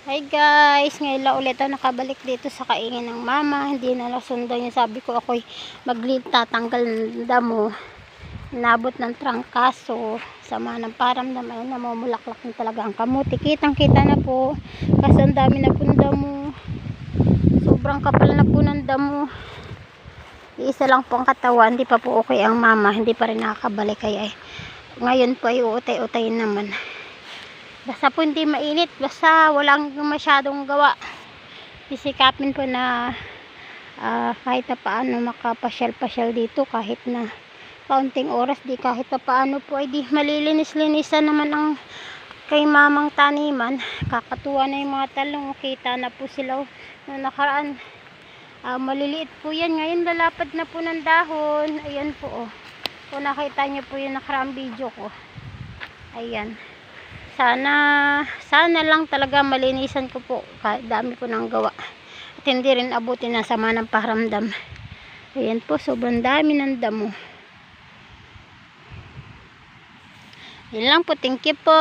Hi guys, ngayon lang ulit ako nakabalik dito sa kaingin ng mama. Hindi na nasundan yung sabi ko ako'y tatanggal ng damo. Inabot ng trangkaso. Sama ng paramdam ay namumulaklak na talaga ang kamuti. Kitang kita na po. Kasi ang dami na po ng damo. Sobrang kapal na po ng damo. Isa lang po ang katawan. Hindi pa po okay ang mama. Hindi pa rin nakakabalik. Kaya ngayon po ay uutay-utay naman. Basta po hindi mainit, basta walang masyadong gawa. Isikapin po na kahit na paano makapasyal-pasyal dito, kahit na kaunting oras, di kahit na paano po ay di malilinis-linisan naman ang kay mamang taniman. Kakatuwa na yung mga talong, kita na po sila noong nakaraan. Maliliit po yan, ngayon lalapad na po ng dahon. Ayan po, kung nakita nyo po yung nakaraang video ko, ayan. Sana lang talaga malinisan ko po, kahit dami po ng gawa at hindi rin abutin na sama ng pakiramdam. Ayan po, sobrang dami ng damo. Yun lang po, thank you po.